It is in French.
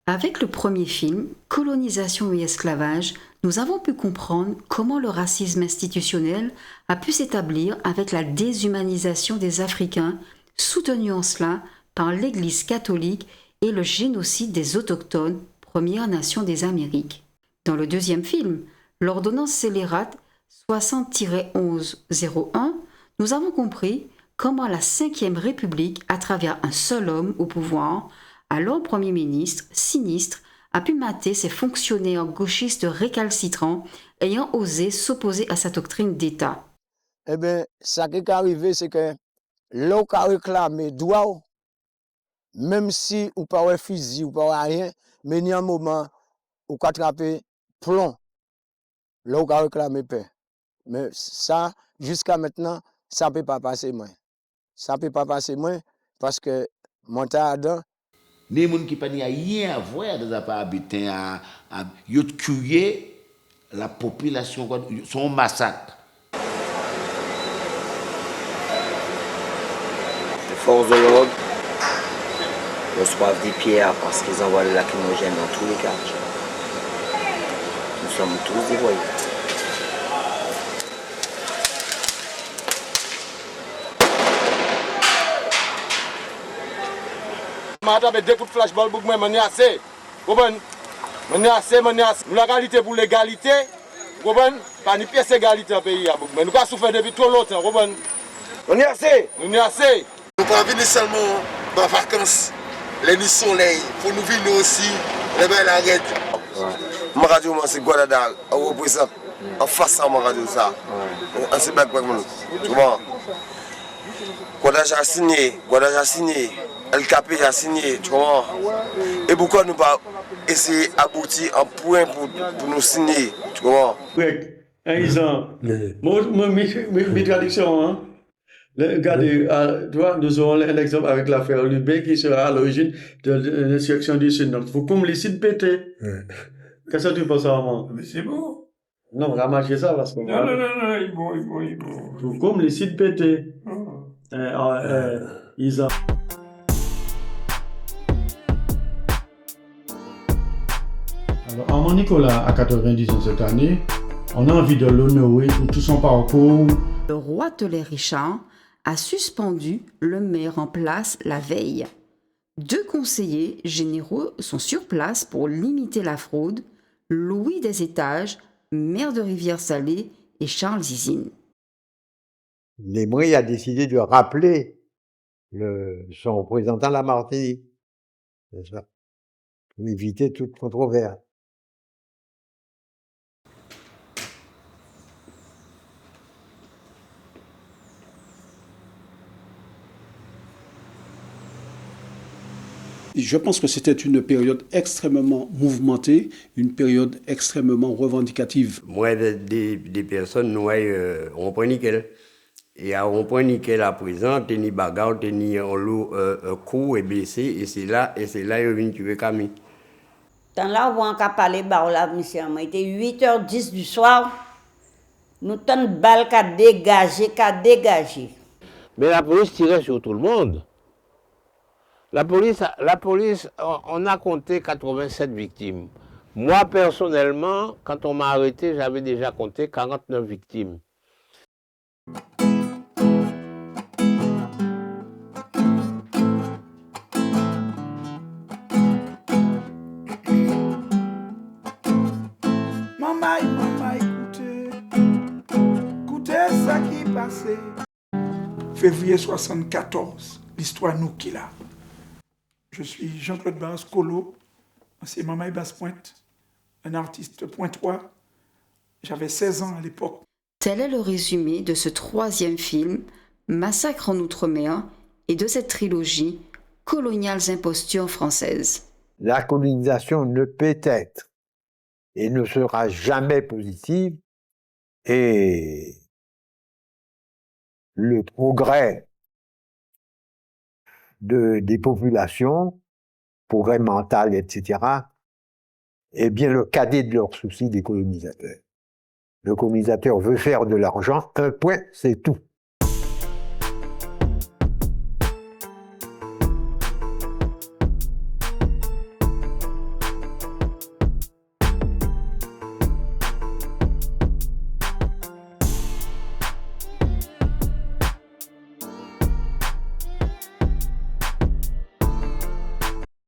Avec le premier film, Colonisation et esclavage, nous avons pu comprendre comment le racisme institutionnel a pu s'établir avec la déshumanisation des Africains, soutenue en cela par l'Église catholique et le génocide des autochtones, Premières Nations des Amériques. Dans le deuxième film, l'ordonnance scélérate 60-1101, nous avons compris comment la Ve République, à travers un seul homme au pouvoir, alors Premier ministre, sinistre, a pu mater ces fonctionnaires gauchistes récalcitrants ayant osé s'opposer à sa doctrine d'État. Eh bien, ça qui est arrivé, c'est que l'on a réclamé droit, même si on pas un fusil ou pas rien, mais il y a un moment où on a attrapé plomb, l'on a réclamé paix. Mais ça, jusqu'à maintenant, ça ne peut pas passer moins. Ça ne peut pas passer moins parce que mon temps, les gens qui n'ont rien à voir dans les habitants, ils ont tué la population, c'est un massacre. Les forces de l'ordre reçoivent des pierres parce qu'ils envoient les lacrymogènes dans tous les quartiers. Nous sommes tous des voyous. Je des coups de flashball pour me menacer. Nous la qualité pour l'égalité. Pas ni pièce égalité dans le pays. Mais nous avons souffert depuis trop longtemps. Nous n'y assez. Nous n'y assez. Nous ne pouvons pas venir seulement dans les vacances, les nuits soleil, pour nous venir aussi, les belles arrêtes. Ma radio, c'est Guadadal, on représente en face à ma radio. On s'est battu pour nous. Tu vois? Guadadal a signé, LKP a signé, tu vois? Et pourquoi nous pas essayer d'aboutir un point pour nous signer, tu vois? Oui, ils ont. Mes traductions, hein. Regardez, nous aurons l'exemple avec l'affaire Lubé qui sera à l'origine de l'insurrection du Sud. Donc, il faut qu'on me laisse péter. Qu'est-ce que tu penses à moi? Mais c'est bon. Non, ramasser ça parce que. Non, il est bon. Il faut qu'on me laisse péter. Ils ont. Alors, Armand Nicolas a 90 ans cette année. On a envie de l'honorer pour tout son parcours. Le roi Tollet-Richard a suspendu le maire en place la veille. 2 conseillers généraux sont sur place pour limiter la fraude, Louis des Étages, maire de Rivière-Salée, et Charles Zizine. Lemoyne a décidé de rappeler son représentant à la Martinique. C'est ça. Pour éviter toute controverse. Je pense que c'était une période extrêmement mouvementée, une période extrêmement revendicative. Moi, des personnes, nous, on prend nickel. Et à on prend nickel à présent, t'es bagarre, t'es en l'eau, coup et blessé, et c'est là, ils viennent tuer Camille. Dans là où on a parlé, monsieur, il était 8h10 du soir, nous avons une balle qui a dégagé. Mais la police tirait sur tout le monde. La police, on a compté 87 victimes. Moi, personnellement, quand on m'a arrêté, j'avais déjà compté 49 victimes. Maman, écoutez ça qui est passé. Février 74, l'histoire nous qui l'a. Je suis Jean-Claude Barras-Colo, c'est Maman Basse-Pointe, un artiste pointois. J'avais 16 ans à l'époque. Tel est le résumé de ce 3e film, Massacre en Outre-mer, et de cette trilogie, Coloniales impostures françaises. La colonisation ne peut être et ne sera jamais positive, et le progrès des populations, progrès mental, etc., est bien le cadet de leurs soucis des colonisateurs. Le colonisateur veut faire de l'argent, un point, c'est tout.